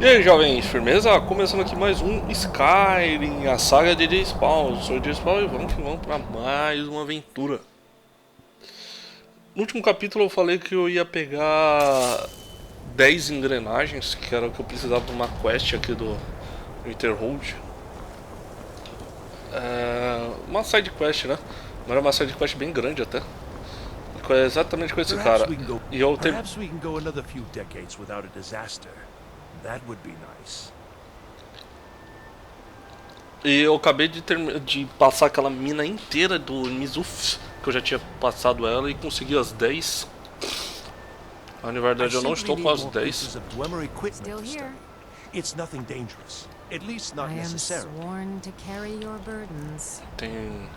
E aí, jovens, firmeza? Começando aqui mais um Skyrim, a Saga de EJSpawn. Eu sou o EJSpawn e vamos para mais uma aventura. No último capítulo eu falei que eu ia pegar 10 engrenagens, que era o que eu precisava para uma quest aqui do Winterhold. Uma side quest, né? Mas era uma side quest bem grande até. Exatamente com esse cara. E eu tenho... E eu acabei de passar aquela mina inteira do Mizuf, que eu já tinha passado ela e consegui as 10. Na verdade eu não estou com as 10. Tem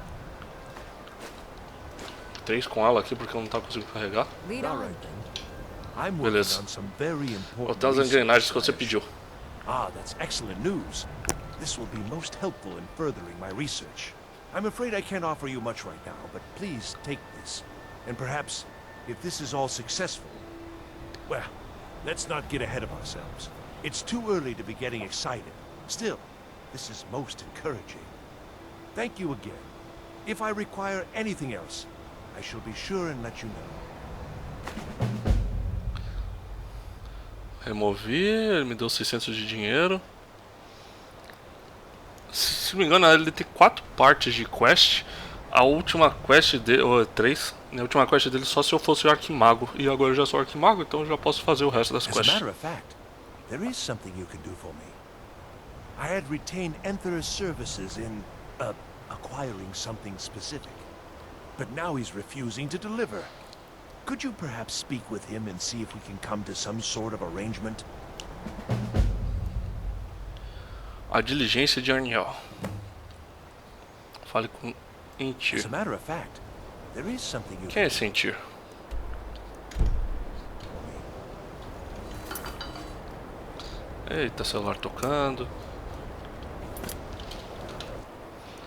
3 com ela aqui porque eu não estava conseguindo carregar. Beleza. Vou ter as engrenagens que você pediu. That's excellent news. This will be most helpful in furthering my research. I'm afraid I can't offer you much right now, but please take this. And perhaps, if this is all successful... Well, let's not get ahead of ourselves. It's too early to be getting excited. Still, this is most encouraging. Thank you again. If I require anything else, I shall be sure and let you know. Removi, ele me deu 600 de dinheiro. Se não me engano, ele tem 4 partes de quest. A última quest dele, ou 3, a última quest dele só se eu fosse o Arquimago. E agora eu já sou Arquimago, então eu já posso fazer o resto das quests. As a matter of fact, there is something you can do for me. I had retained Enther's services in acquiring something specific. But now he's refusing to deliver. Could you perhaps speak with him and see if we can come to some sort of arrangement? A diligência de Ancião. Fale com Entir. Quem é esse Entir? Eita, celular tocando.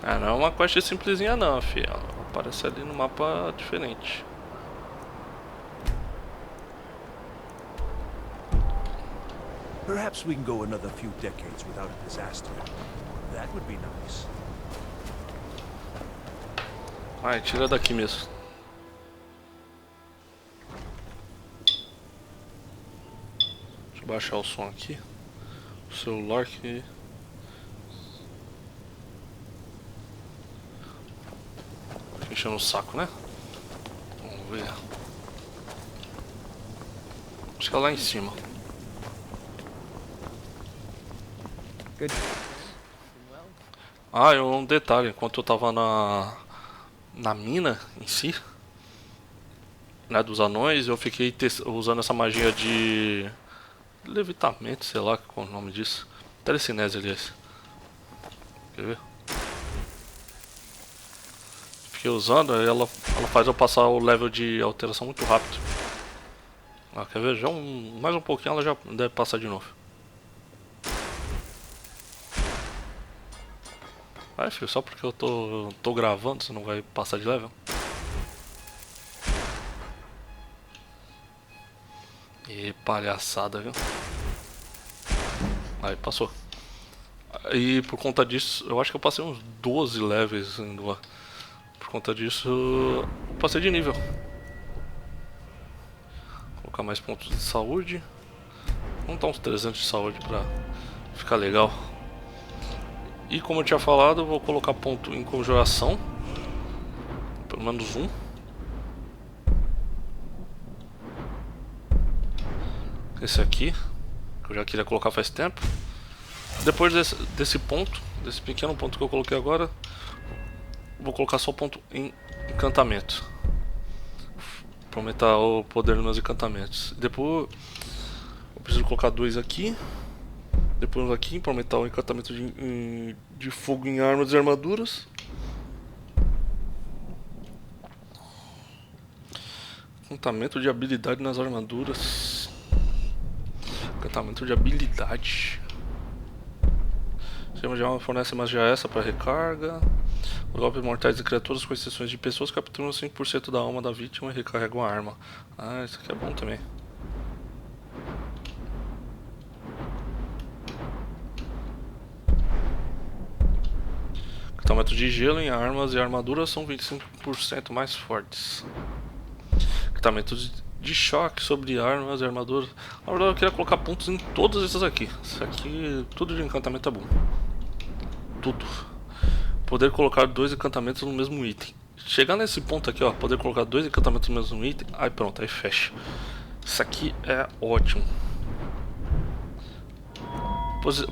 Ah, não é uma quest simplesinha não, filho. Aparece ali no mapa diferente. Perhaps we can go another few decades without a disaster. That would be nice. Vai, tira daqui mesmo. Deixa eu baixar o som aqui. O celular que... enchendo o saco, né? Vamos ver. Acho que é lá em cima. Ah, e um detalhe, enquanto eu tava na mina em si, né, dos anões, eu fiquei usando essa magia de levitamento, sei lá qual é o nome disso. Telecinese, aliás. Quer ver? Fiquei usando, aí ela faz eu passar o level de alteração muito rápido. Ah, quer ver? Já mais um pouquinho ela já deve passar de novo. Vai, filho, só porque eu tô gravando, você não vai passar de level? E palhaçada, viu? Aí, passou. E por conta disso, eu acho que eu passei uns 12 levels indo lá. Por conta disso, eu passei de nível. Vou colocar mais pontos de saúde. Vamos dar uns 300 de saúde pra ficar legal. E como eu tinha falado, eu vou colocar ponto em conjuração. Pelo menos um. Esse aqui, que eu já queria colocar faz tempo. Depois desse ponto, desse pequeno ponto que eu coloquei agora, vou colocar só ponto em encantamento. Para aumentar o poder dos meus encantamentos. Depois eu preciso colocar 2 aqui. Depois aqui para aumentar o encantamento de fogo em armas e armaduras. Encantamento de habilidade nas armaduras. Encantamento de habilidade. Sistema de alma fornece magia essa para recarga. Os golpes mortais de criaturas, com exceções de pessoas, capturam 5% da alma da vítima e recarregam a arma. Ah, isso aqui é bom também. Equipamentos de gelo em armas e armaduras são 25% mais fortes. Equipamentos de choque sobre armas e armaduras. Na verdade eu queria colocar pontos em todos esses aqui. Isso aqui, tudo de encantamento é bom. Tudo. Poder colocar 2 encantamentos no mesmo item. Chegar nesse ponto aqui, ó, poder colocar 2 encantamentos no mesmo item. Aí pronto, aí fecha. Isso aqui é ótimo.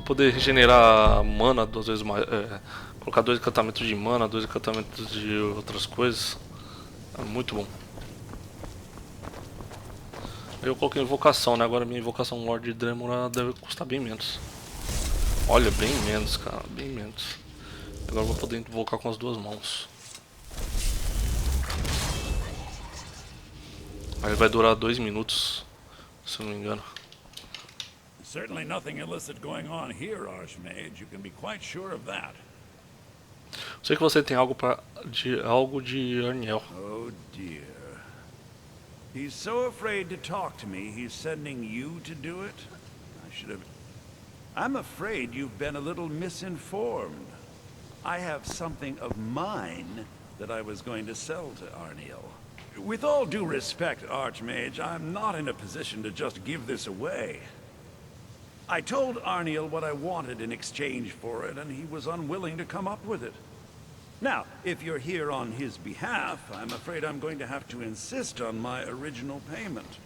Poder regenerar mana 2 vezes mais. Colocar 2 encantamentos de mana, 2 encantamentos de outras coisas. É muito bom. Eu coloquei invocação, né? Agora minha invocação Lorde Dremora deve custar bem menos. Olha, bem menos, cara, bem menos. Agora eu vou poder invocar com as 2 mãos. Aí vai durar 2 minutos, se eu não me engano. Certainly nothing illicit going on here, Archmage. You can be quite sure of that. Sei que você tem algo de Arniel. Oh dear. He's so afraid to talk to me, he's sending you to do it? I should have... I'm afraid you've been a little misinformed. I have something of mine that I was going to sell to Arniel. With all due respect, Archmage, I'm not in a position to just give this away. I told Arniel what I wanted in exchange for it, and he was unwilling to come up with it. Now, if you're here on his behalf, I'm afraid I'm going to have to insist on my original payment.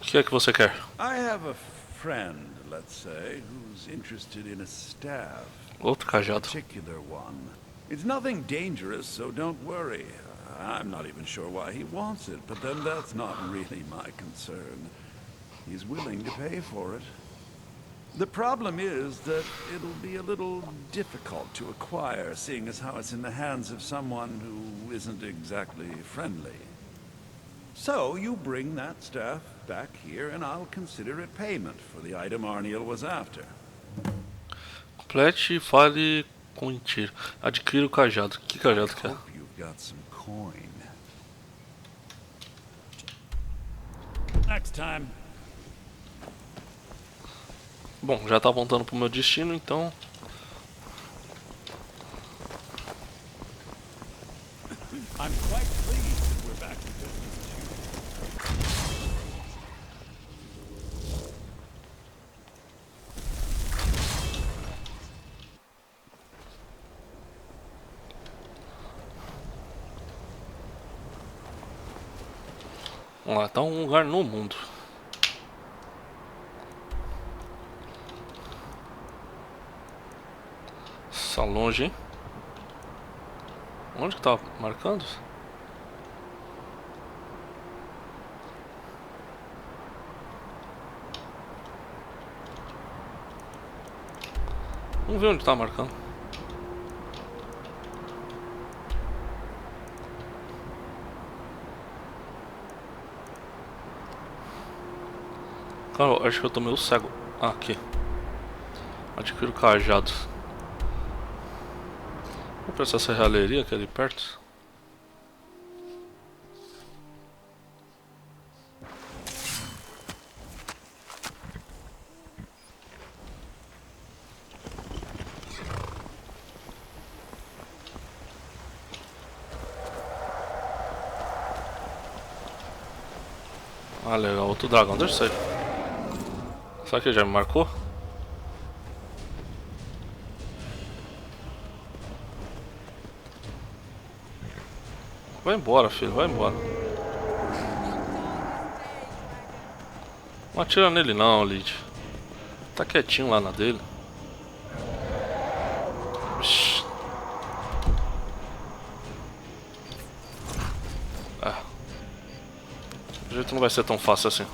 O que é que você quer? I have a friend, let's say, who's interested in a staff. Outro A cajado. particular one. It's nothing dangerous, so don't worry. I'm not even sure why he wants it, but then that's not really my concern. He's willing to pay for it. The problem is that it'll be a little difficult to acquire, seeing as how it's in the hands of someone who isn't exactly friendly. So you bring that staff back here and I'll consider it payment for the item Arniel was after. Complete e fale com mentira. Adquira o cajado. Que cajado que é? Hope you've got some coin. Next time. Bom, já tá apontando pro meu destino, então... I'm quite pleased that we're back to business. Vamos lá, tá um lugar no mundo. Tá longe, hein? Onde que tá marcando? Vamos ver onde tá marcando. Cara, acho que eu tô meio cego. Ah, aqui. Adquiro cajado. Vou prestar essa serralheria aqui ali perto. Ah, legal, outro dragão, deixa eu sair. Será que ele já me marcou? Vai embora, filho, vai embora. Não atira nele não, Lid. Tá quietinho lá na dele. Ixi. O jeito não vai ser tão fácil assim.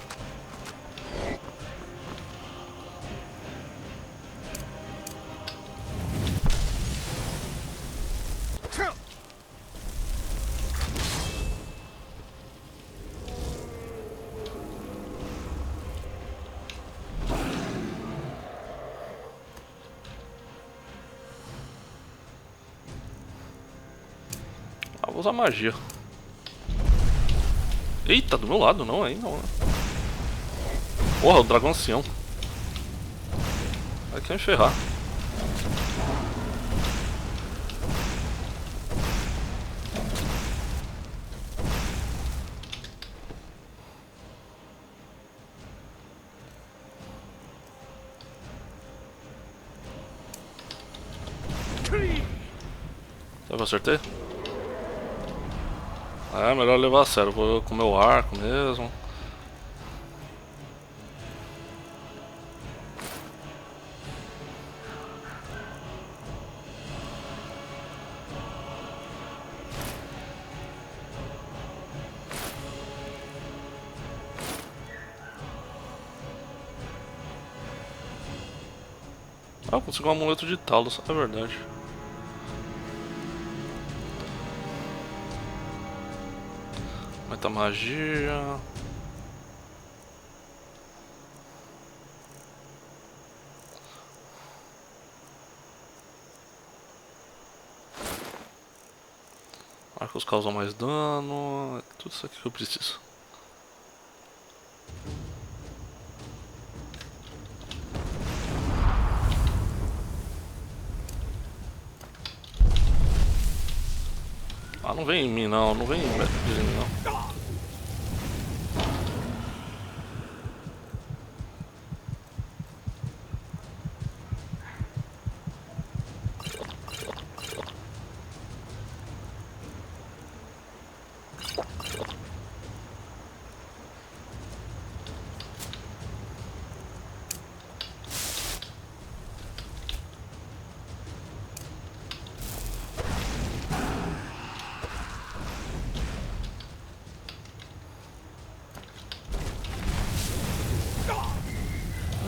Vou usar magia. Eita, do meu lado, não, aí não. Porra, o dragão ancião. Vai querer me ferrar. acertei? É, melhor levar a sério. Vou com o meu arco mesmo. Ah, consegui um amuleto de talos, é verdade. Muita magia. Arcos causam mais dano. É tudo isso aqui que eu preciso. Ah, não vem em mim não, não vem em mim não.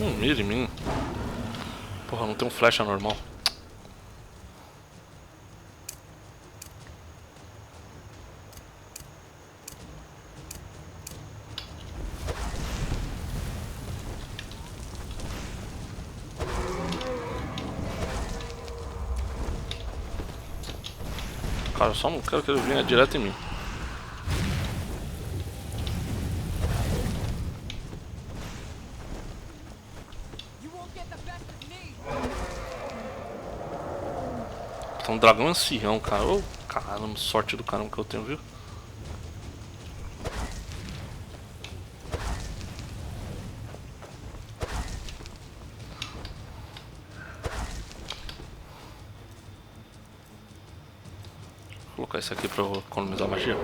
Não mira em mim. Porra, não tem um flecha normal. Cara, eu só não quero que ele venha direto em mim. Tá um dragão ancião, cara. Ô, caramba, sorte do caramba que eu tenho, viu? Vou colocar isso aqui pra eu economizar magia.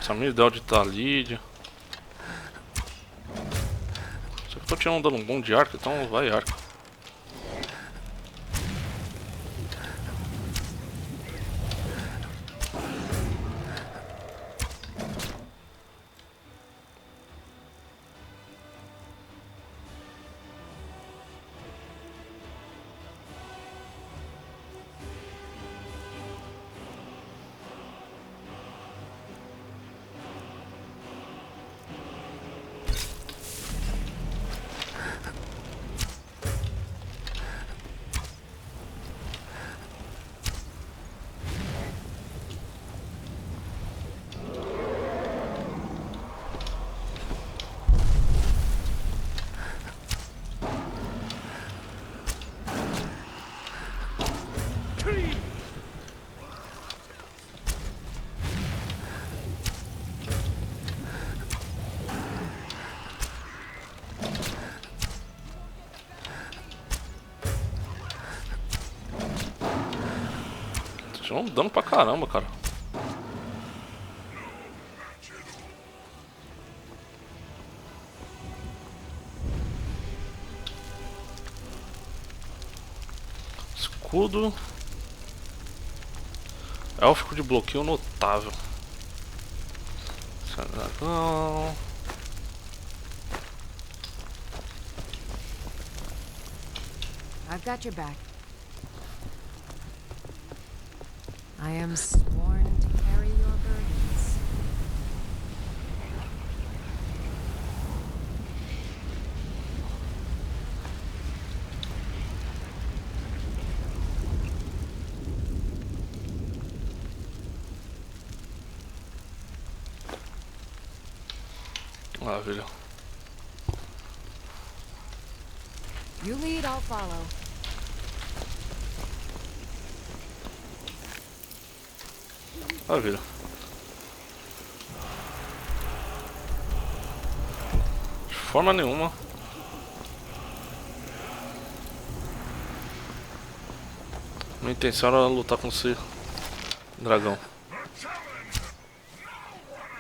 Essa minha ideia de talídia. Só que eu tô tirando dando um bom de arco, então vai arco. Tirou um dano pra caramba, cara. Escudo. Élfico de bloqueio notável. Dragão. I've got your back. I am sworn to carry your burdens. Maravilha. You lead, I'll follow. Maravilha. De forma nenhuma. Minha intenção era lutar com esse dragão.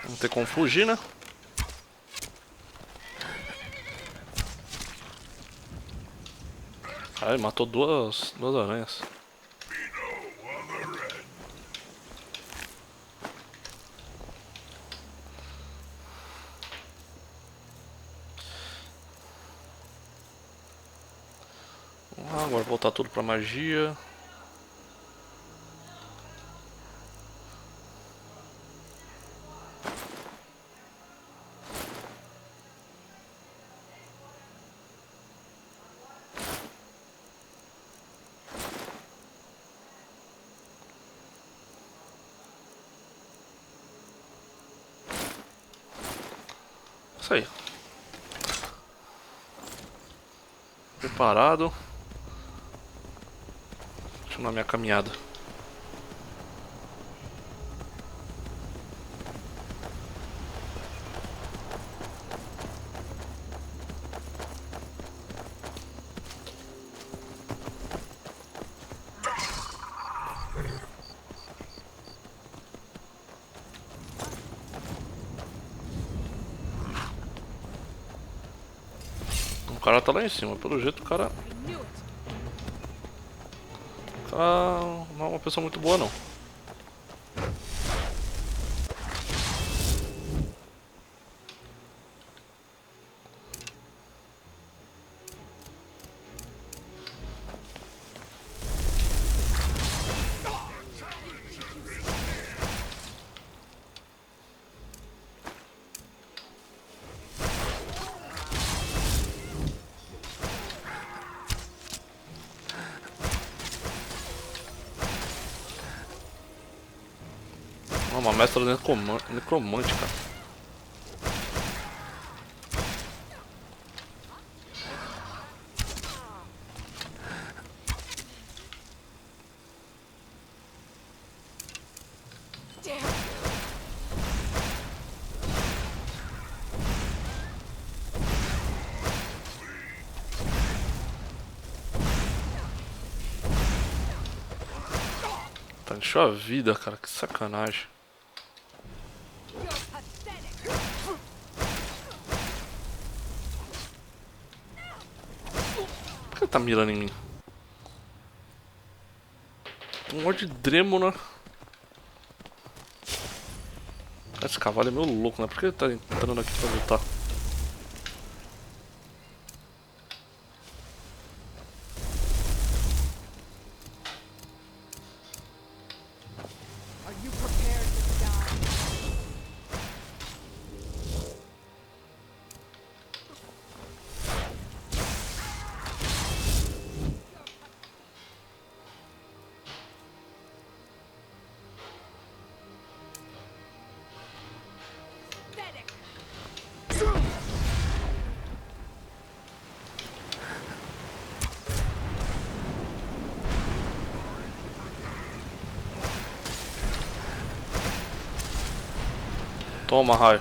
Não tem como fugir, né? Aí matou duas aranhas. Agora voltar tudo pra magia. Isso aí. Preparado. Na minha caminhada. O cara tá lá em cima, pelo jeito o cara não é uma pessoa muito boa não. Uma mestra necromante, cara. Tá, encheu a vida, cara, que sacanagem. Por que ele tá mirando em mim? Um monte de dremo, né? Esse cavalo é meio louco, né? Por que ele tá entrando aqui pra lutar? Are you prepared to die? Toma, raio.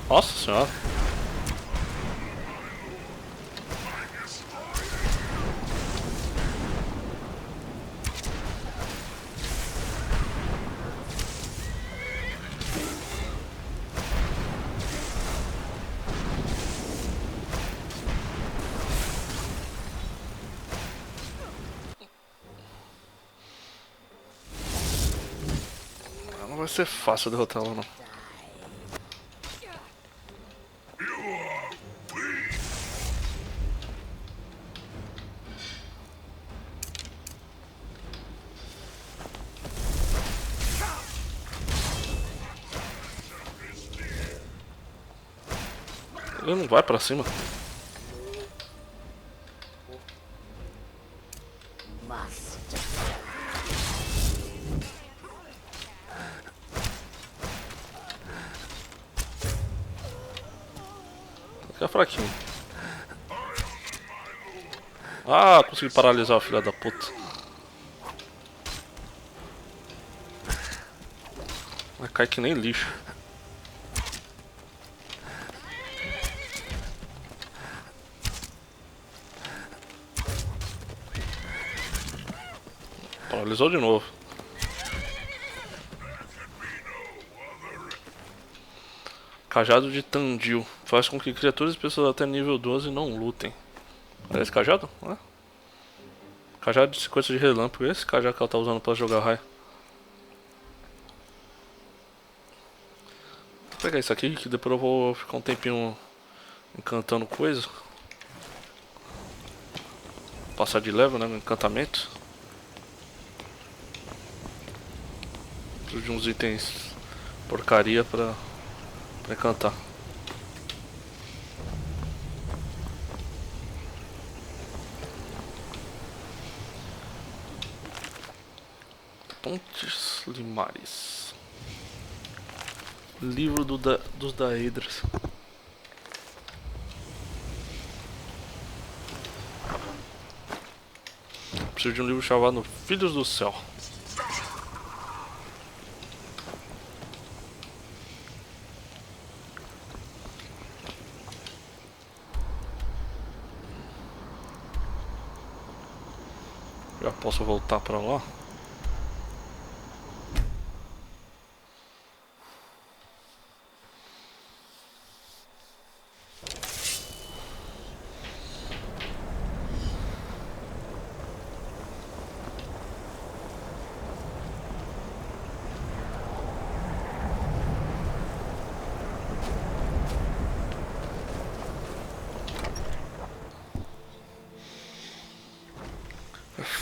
Nossa senhora. Não vai ser fácil derrotar ela, não. Ele não vai pra cima. Fica fraquinho. Ah, consegui paralisar o filho da puta. Mas cai que nem lixo. Paralisou de novo. Cajado de Tandil. Faz com que criaturas e pessoas até nível 12 não lutem. É esse cajado? É. Cajado de sequência de relâmpago. Esse cajado que ela tá usando pra jogar raio. Vou pegar isso aqui que depois eu vou ficar um tempinho encantando coisa. Passar de level, né? No encantamento. Preciso de uns itens porcaria pra encantar. Pontes Limares. Livro dos Daedras. Preciso de um livro chamado Filhos do Céu. Já posso voltar pra lá?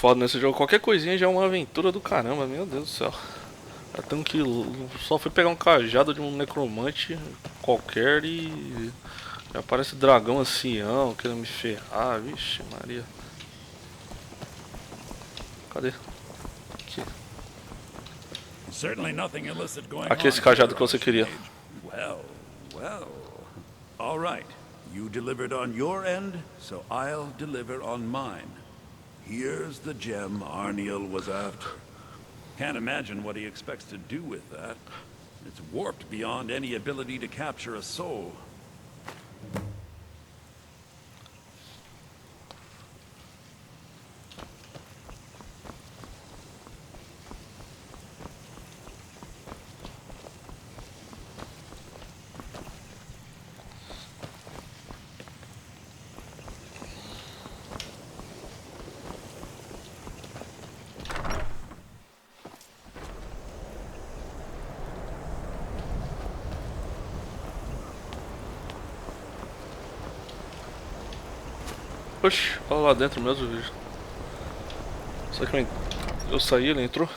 Foda nesse jogo, qualquer coisinha já é uma aventura do caramba, meu Deus do céu. Eu tenho que. Só fui pegar um cajado de um necromante qualquer e. Já aparece dragão ancião querendo me ferrar, vixe Maria. Cadê? Aqui. Aqui esse cajado que você queria. Well. All right. You delivered on your end, so I'll deliver on mine. Here's the gem Arniel was after. Can't imagine what he expects to do with that. It's warped beyond any ability to capture a soul. Oxi, olha lá dentro mesmo, vídeo. Será que eu saí, ele entrou?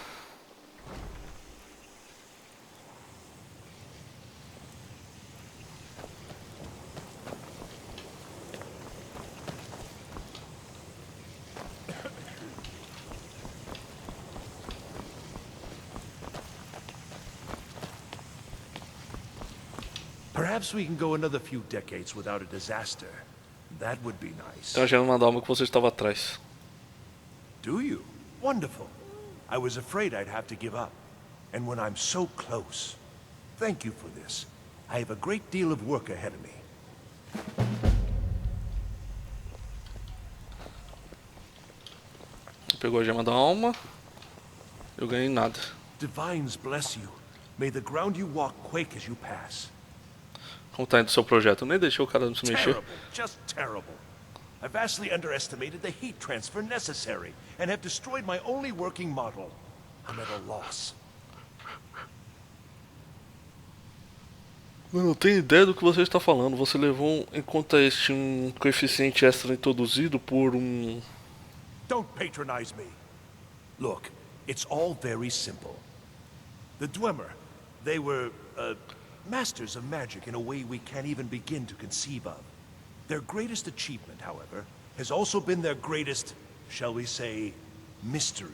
Perhaps we can go another few decades without a disaster. That would be nice. Tá gerando uma alma que você estava atrás. Do you? Wonderful. I was afraid I'd have to give up. And when I'm so close. Thank you for this. I have a great deal of work ahead of me. Pegou a gema da alma. Eu ganhei nada. Divines bless you. May the ground you walk quake as you pass. Como tá indo o seu projeto? Eu nem deixei o cara se mexer. Terrible, just terrible. I vastly underestimated the heat transfer necessary and have destroyed my only working model. I'm at a loss. Eu não tenho ideia do que você está falando. Você levou em conta um coeficiente extra introduzido por um... Don't patronize me. Look, it's all very simple. The Dwemer, they were, Masters of magic in a way we can't even begin to conceive of. Their greatest achievement, however, has also been their greatest, shall we say, mystery.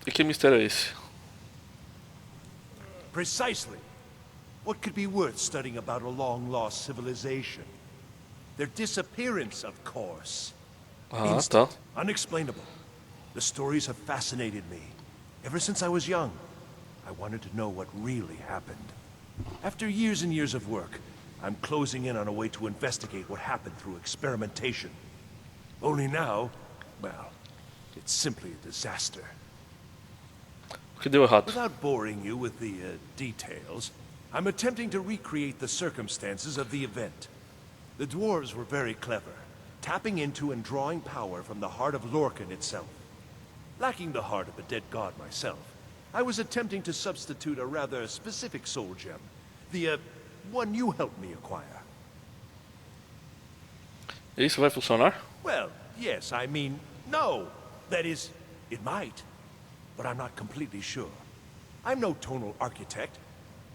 E que mistério é esse? Precisely. What could be worth studying about a long-lost civilization? Their disappearance, of course. Ah, tá. Unexplainable. The stories have fascinated me. Ever since I was young, I wanted to know what really happened. After years and years of work, I'm closing in on a way to investigate what happened through experimentation. Only now, well, it's simply a disaster. O que deu errado? Without boring you with the details, I'm attempting to recreate the circumstances of the event. The dwarves were very clever, tapping into and drawing power from the heart of Lorcan itself. Lacking the heart of a dead god myself, I was attempting to substitute a rather specific soul gem, the one you helped me acquire. Isso vai funcionar? Well, yes, I mean, no. That is, it might, but I'm not completely sure. I'm no tonal architect.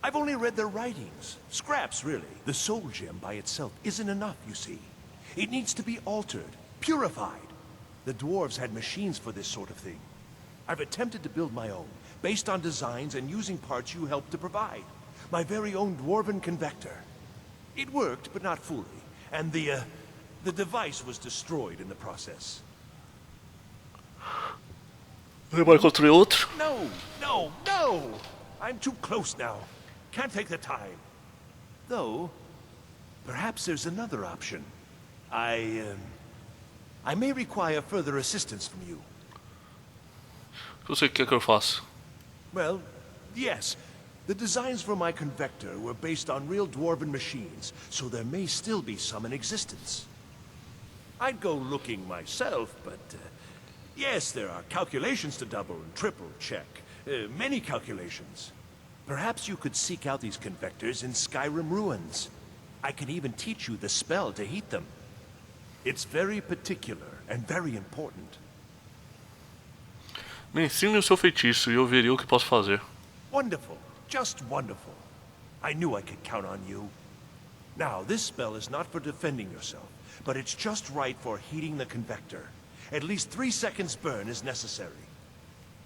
I've only read their writings. Scraps, really. The soul gem by itself isn't enough, you see. It needs to be altered, purified. The dwarves had machines for this sort of thing. I've attempted to build my own, based on designs and using parts you helped to provide. My very own dwarven convector. It worked, but not fully, and the device was destroyed in the process. Você vai construir outro? No, no, no! I'm too close now. Can't take the time. Though, perhaps there's another option. I may require further assistance from you. O que você quer que eu faça? Well, yes. The designs for my convector were based on real dwarven machines, so there may still be some in existence. I'd go looking myself, but yes, there are calculations to double and triple check. Many calculations. Perhaps you could seek out these convectors in Skyrim ruins. I can even teach you the spell to heat them. It's very particular and very important. Me ensine o seu feitiço e eu verei o que posso fazer. Wonderful. Just wonderful. I knew I could count on you. Now, this spell is not for defending yourself, but it's just right for heating the convector. At least 3 seconds burn is necessary.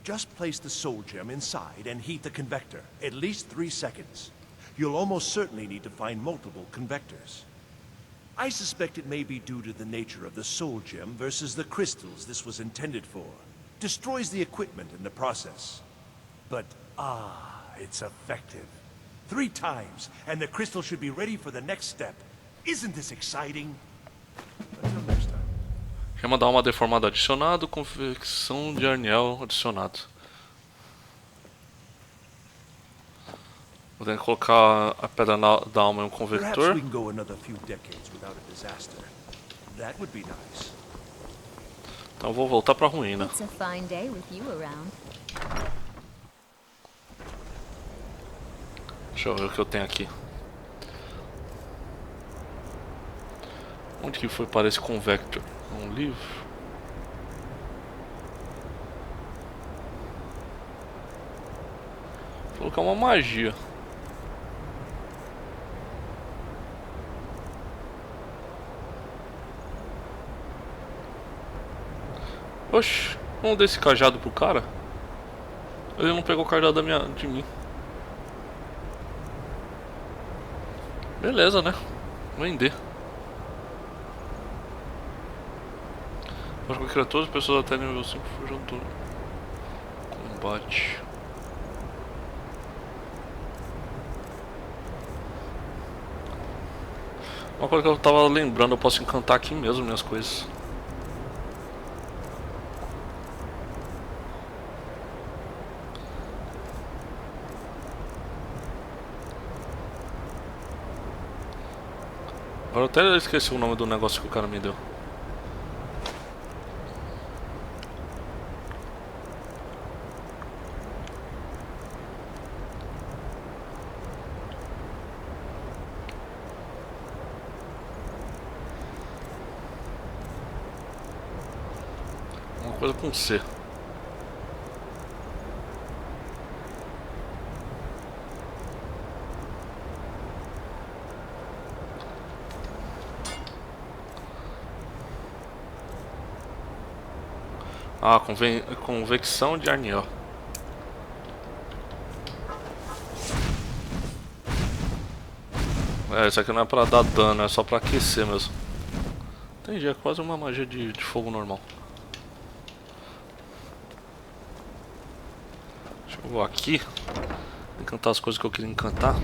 Just place the soul gem inside and heat the convector. At least 3 seconds. You'll almost certainly need to find multiple convectors. I suspect it may be due to the nature of the soul gem versus the crystals this was intended for. Destroys the equipment in the process. But, it's effective. 3 times, and the crystal should be ready for the next step. Isn't this exciting? Until next time. Gema da alma deformada adicionado, convecção de Arniel adicionado. Vou ter que colocar a pedra da alma em um Perhaps convector. we can go another few decades without a disaster. That would be nice. Então eu vou voltar pra ruína. It's a fine day with you around. Deixa eu ver o que eu tenho aqui. Onde que foi para esse convector? Um livro? Vou colocar uma magia. Oxi, vamos dar esse cajado pro cara? Ele não pegou o cajado de mim. Beleza, né? Vender. Acho que criaturas, pessoas até nível 5 fujam do combate. Uma coisa que eu tava lembrando, eu posso encantar aqui mesmo minhas coisas. Agora eu até esqueci o nome do negócio que o cara me deu. Uma coisa com C. Ah, convecção de Arniel. É, isso aqui não é pra dar dano, é só pra aquecer mesmo. Entendi, é quase uma magia de fogo normal. Deixa eu vou aqui encantar as coisas que eu queria encantar.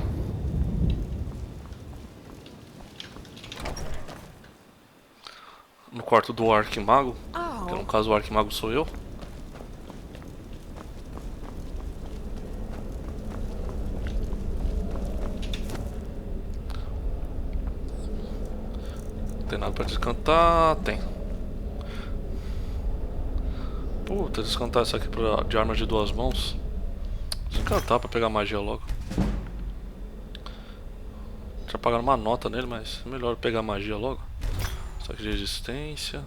No quarto do Arquimago, que no caso o Arquimago sou eu. Tem nada pra descantar? Tem. Puta, descantar isso aqui de armas de duas mãos. Descantar pra pegar magia logo. Tinha pagado uma nota nele, mas é melhor pegar magia logo. Isso aqui de resistência.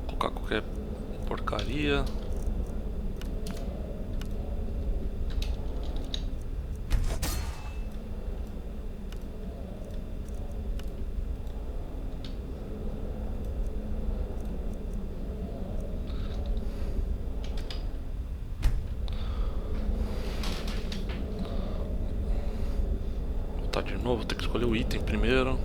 Colocar qualquer porcaria. De novo, vou ter que escolher o item primeiro.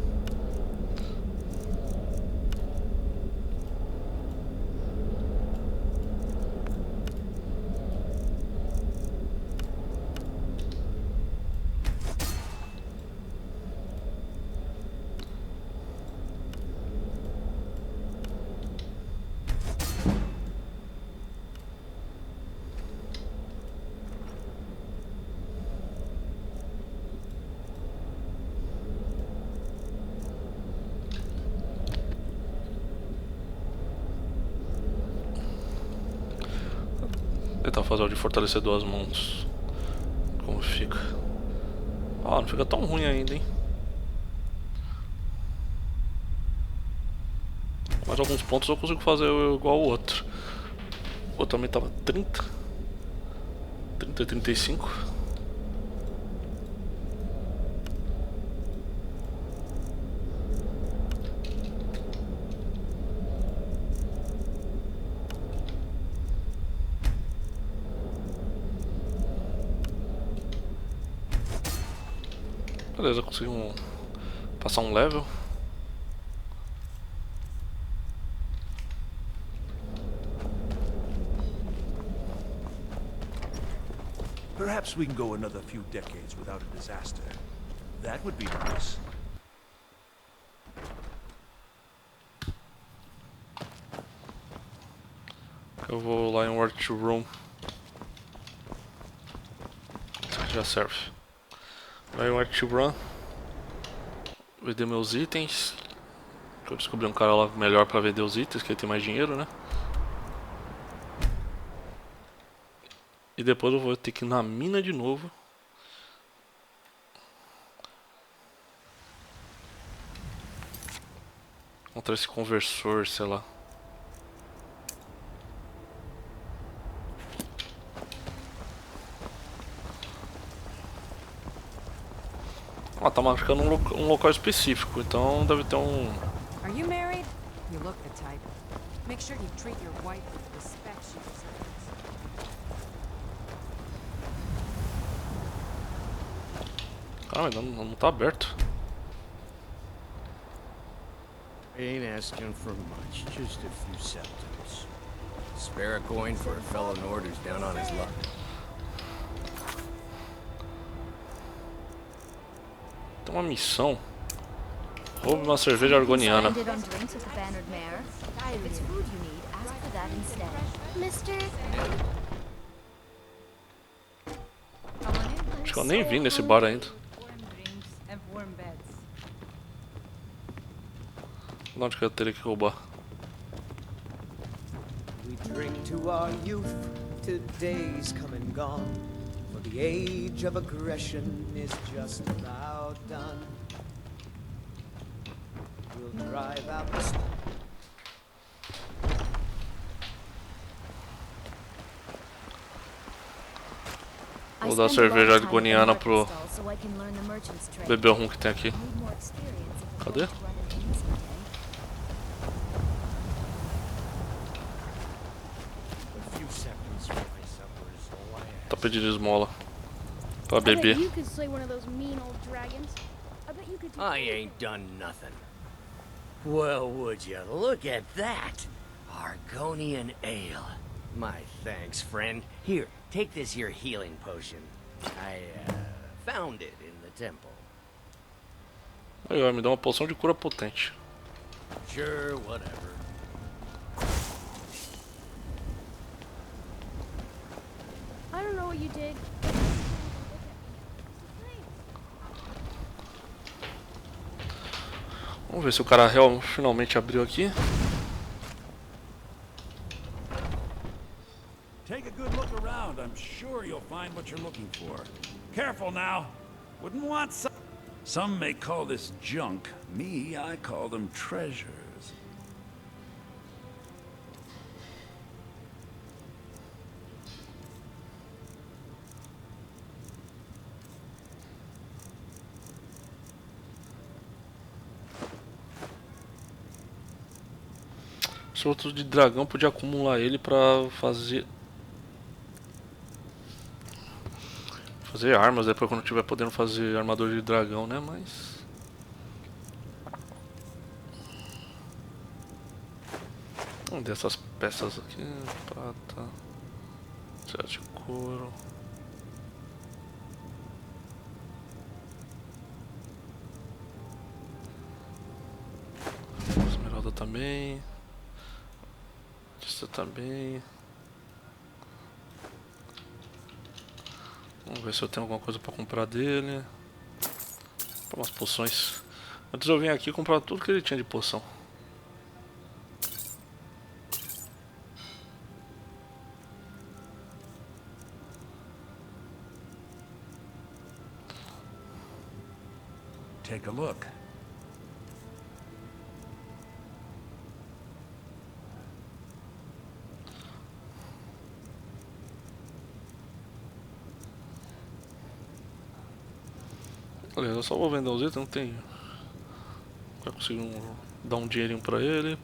Tentar fazer o de fortalecer duas mãos. Como fica? Ah, não fica tão ruim ainda, hein? Mais alguns pontos eu consigo fazer igual o outro. O outro também tava 30 e 35. Beleza, consegui passar um level. Perhaps we can go another few decades without a disaster. That would be nice. Eu vou lá em Workroom. Isso aqui já serve. Vai em Workroom. Vender meus itens. Eu descobri um cara lá melhor pra vender os itens, que ele tem mais dinheiro, né? E depois eu vou ter que ir na mina de novo. Encontrar esse conversor, sei lá. Ah, tá marcando um local específico, então deve ter um... Are you married? You look the type. Make sure you treat your wife with the respect she deserves. Ah, ainda não tá aberto. Ain't asking for much, just a few septims. Spare a coin for a fellow Nord who's down on his luck. Tem uma missão. Roube uma cerveja argoniana. Acho que eu nem vi nesse bar ainda. Onde que eu teria que roubar? We drink to our youth, to days come and gone. For the age of aggression is just about done. We'll drive out the storm. Vou dar cerveja argoniana pro bebê rum que tem aqui. Cadê? few seconds for my supper is all I ask. Tá pedindo esmola pra I bet beber. you could slay one of those mean old dragons. I bet you could do I ain't done nothing. Well, would you look at that? Argonian ale. My thanks, friend. Here, take this here healing potion. I, found it in the temple. Aí, ó, me dá uma poção de cura potente. Sure, whatever. I don't know what you did. Vamos ver se o cara finalmente abriu aqui. Take a good look around. I'm sure you'll find what you're looking for. Careful now. Wouldn't want some. Some may call this junk. Me, I call them treasures. Esse outro de dragão podia acumular ele pra fazer armas depois quando tiver podendo fazer armador de dragão, né? Mas vamos dessas peças aqui, prata, cera de couro. Esmeralda também. Essa também. Vamos ver se eu tenho alguma coisa pra comprar dele. Comprar umas poções. Antes eu vim aqui comprar tudo que ele tinha de poção. Take a look. Olha, eu só vou vender os itens, não tem. Vai conseguir dar um dinheirinho pra ele.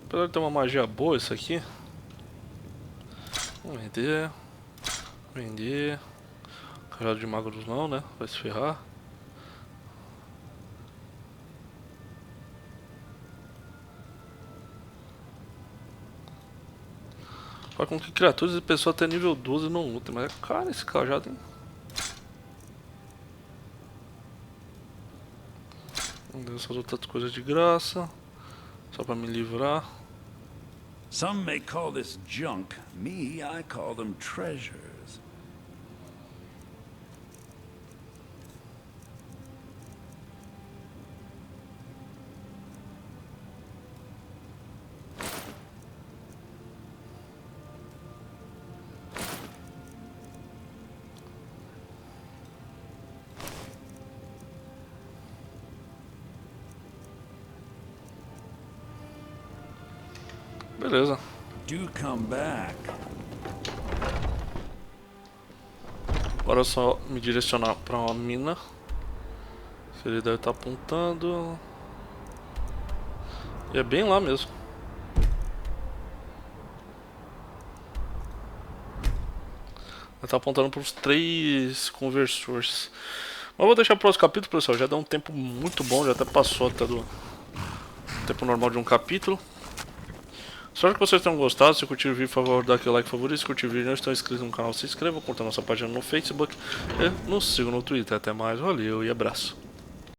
Apesar de ter uma magia boa isso aqui. Vamos vender. Vender. Cajado de magos não, né? Vai se ferrar. Faz com que criaturas e pessoas até nível 12 não lutem, mas é caro esse cajado, hein? Vamos dar essas outras coisas de graça. Só pra me livrar. Some may call this junk. Me, I call them treasures. Beleza. Do come back. Agora é só me direcionar pra uma mina. Que ele deve estar apontando. E é bem lá mesmo. Ele tá apontando para os 3 conversores. Mas vou deixar para o próximo capítulo, pessoal. Já deu um tempo muito bom, já até passou até do tempo normal de um capítulo. Espero que vocês tenham gostado. Se curtir o vídeo, por favor, dá aquele like favorito. Se curtir o vídeo e não estão inscritos no canal, se inscreva, curta nossa página no Facebook e nos sigam no Twitter. Até mais, valeu e abraço.